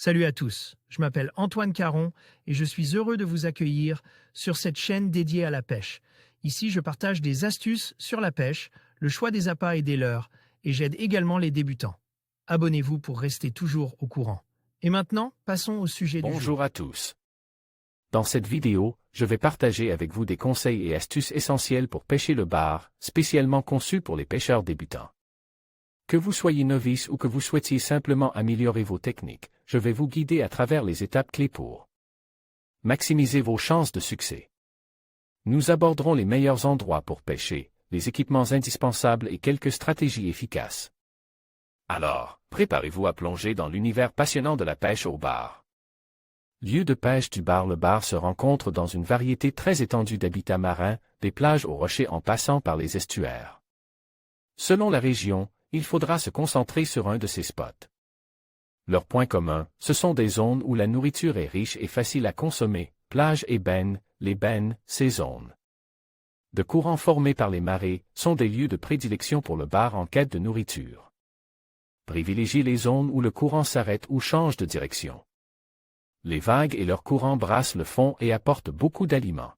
Salut à tous, je m'appelle Antoine Caron et je suis heureux de vous accueillir sur cette chaîne dédiée à la pêche. Ici, je partage des astuces sur la pêche, le choix des appâts et des leurres, et j'aide également les débutants. Abonnez-vous pour rester toujours au courant. Et maintenant, passons au sujet du jour. Bonjour à tous. Dans cette vidéo, je vais partager avec vous des conseils et astuces essentiels pour pêcher le bar, spécialement conçus pour les pêcheurs débutants. Que vous soyez novice ou que vous souhaitiez simplement améliorer vos techniques, je vais vous guider à travers les étapes clés pour maximiser vos chances de succès. Nous aborderons les meilleurs endroits pour pêcher, les équipements indispensables et quelques stratégies efficaces. Alors, préparez-vous à plonger dans l'univers passionnant de la pêche au bar. Lieu de pêche du bar. Le bar se rencontre dans une variété très étendue d'habitats marins, des plages aux rochers en passant par les estuaires. Selon la région, il faudra se concentrer sur un de ces spots. Leurs points communs, ce sont des zones où la nourriture est riche et facile à consommer, plages et bennes. Les bennes, ces zones de courants formés par les marées, sont des lieux de prédilection pour le bar en quête de nourriture. Privilégiez les zones où le courant s'arrête ou change de direction. Les vagues et leurs courants brassent le fond et apportent beaucoup d'aliments.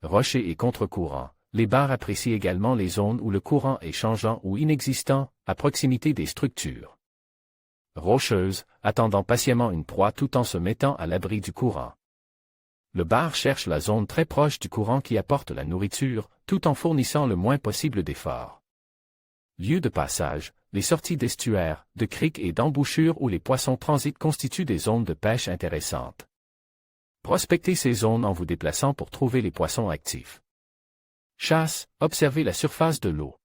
Rochers et contre-courants, les bars apprécient également les zones où le courant est changeant ou inexistant, à proximité des structures rocheuses, attendant patiemment une proie tout en se mettant à l'abri du courant. Le bar cherche la zone très proche du courant qui apporte la nourriture, tout en fournissant le moins possible d'efforts. Lieu de passage, les sorties d'estuaires, de criques et d'embouchures où les poissons transitent constituent des zones de pêche intéressantes. Prospectez ces zones en vous déplaçant pour trouver les poissons actifs. Chasse, observez la surface de l'eau.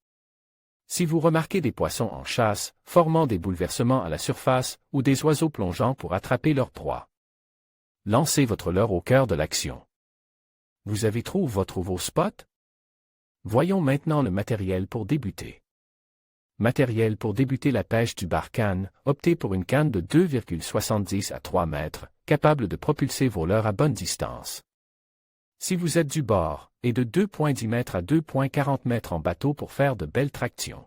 Si vous remarquez des poissons en chasse, formant des bouleversements à la surface, ou des oiseaux plongeant pour attraper leur proie, lancez votre leurre au cœur de l'action. Vous avez trouvé votre nouveau spot? Voyons maintenant le matériel pour débuter. Matériel pour débuter la pêche du bar canne, optez pour une canne de 2,70 à 3 mètres, capable de propulser vos leurres à bonne distance. Si vous êtes du bord, et de 2,10 mètres à 2,40 mètres en bateau pour faire de belles tractions.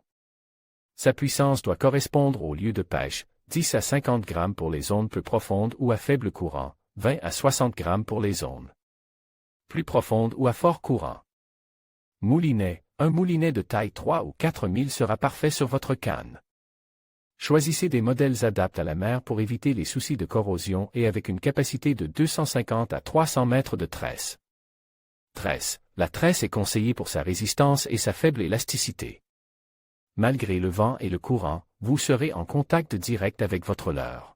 Sa puissance doit correspondre au lieu de pêche, 10 à 50 grammes pour les zones peu profondes ou à faible courant, 20 à 60 grammes pour les zones plus profondes ou à fort courant. Moulinet, un moulinet de taille 3 ou 4 000 sera parfait sur votre canne. Choisissez des modèles adaptés à la mer pour éviter les soucis de corrosion et avec une capacité de 250 à 300 mètres de tresse. La tresse est conseillée pour sa résistance et sa faible élasticité. Malgré le vent et le courant, vous serez en contact direct avec votre leurre.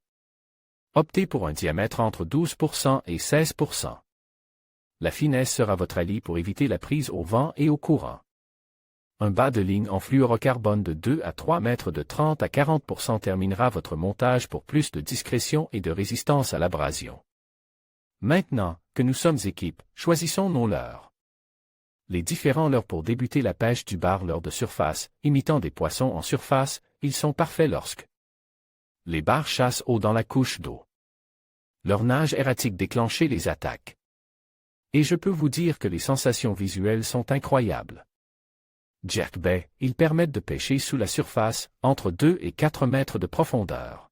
Optez pour un diamètre entre 12% et 16%. La finesse sera votre allié pour éviter la prise au vent et au courant. Un bas de ligne en fluorocarbone de 2 à 3 mètres de 30 à 40% terminera votre montage pour plus de discrétion et de résistance à l'abrasion. Maintenant que nous sommes équipe, choisissons nos leurres. Les différents leurres pour débuter la pêche du bar. Leurres de surface, imitant des poissons en surface, ils sont parfaits lorsque les bars chassent haut dans la couche d'eau. Leur nage erratique déclenche les attaques. Et je peux vous dire que les sensations visuelles sont incroyables. Jerkbait, ils permettent de pêcher sous la surface, entre 2 et 4 mètres de profondeur.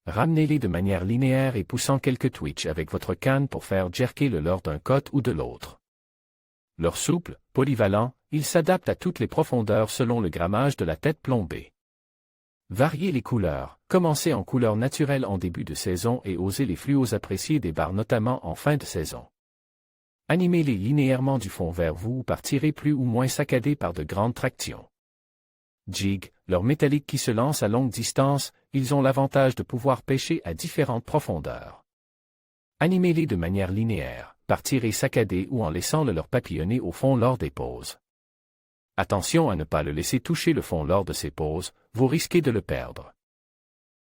Ramenez-les de manière linéaire et poussant quelques twitches avec votre canne pour faire jerker le leurre d'un côté ou de l'autre. Leur souple, polyvalent, ils s'adaptent à toutes les profondeurs selon le grammage de la tête plombée. Variez les couleurs, commencez en couleur naturelle en début de saison et osez les fluos appréciés des bars notamment en fin de saison. Animez-les linéairement du fond vers vous ou partirez plus ou moins saccadés par de grandes tractions. Jig, leur métallique qui se lance à longue distance, ils ont l'avantage de pouvoir pêcher à différentes profondeurs. Animez-les de manière linéaire, partirez saccadés ou en laissant le leurre papillonner au fond lors des pauses. Attention à ne pas le laisser toucher le fond lors de ces pauses, vous risquez de le perdre.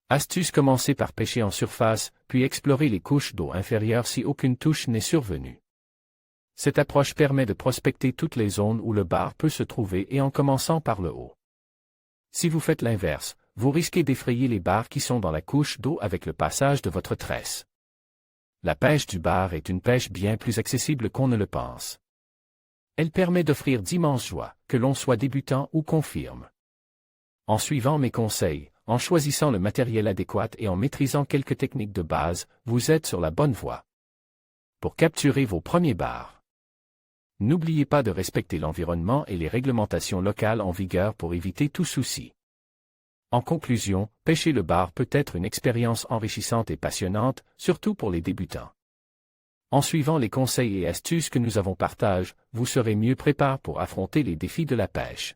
Astuce: commencez par pêcher en surface, puis explorer les couches d'eau inférieures si aucune touche n'est survenue. Cette approche permet de prospecter toutes les zones où le bar peut se trouver et en commençant par le haut. Si vous faites l'inverse, vous risquez d'effrayer les bars qui sont dans la couche d'eau avec le passage de votre tresse. La pêche du bar est une pêche bien plus accessible qu'on ne le pense. Elle permet d'offrir d'immenses joies, que l'on soit débutant ou confirme. En suivant mes conseils, en choisissant le matériel adéquat et en maîtrisant quelques techniques de base, vous êtes sur la bonne voie. Pour capturer vos premiers bars. N'oubliez pas de respecter l'environnement et les réglementations locales en vigueur pour éviter tout souci. En conclusion, pêcher le bar peut être une expérience enrichissante et passionnante, surtout pour les débutants. En suivant les conseils et astuces que nous avons partagés, vous serez mieux préparé pour affronter les défis de la pêche.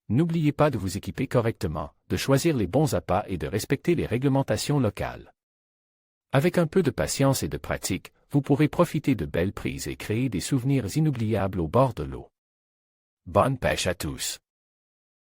N'oubliez pas de vous équiper correctement, de choisir les bons appâts et de respecter les réglementations locales. Avec un peu de patience et de pratique, vous pourrez profiter de belles prises et créer des souvenirs inoubliables au bord de l'eau. Bonne pêche à tous!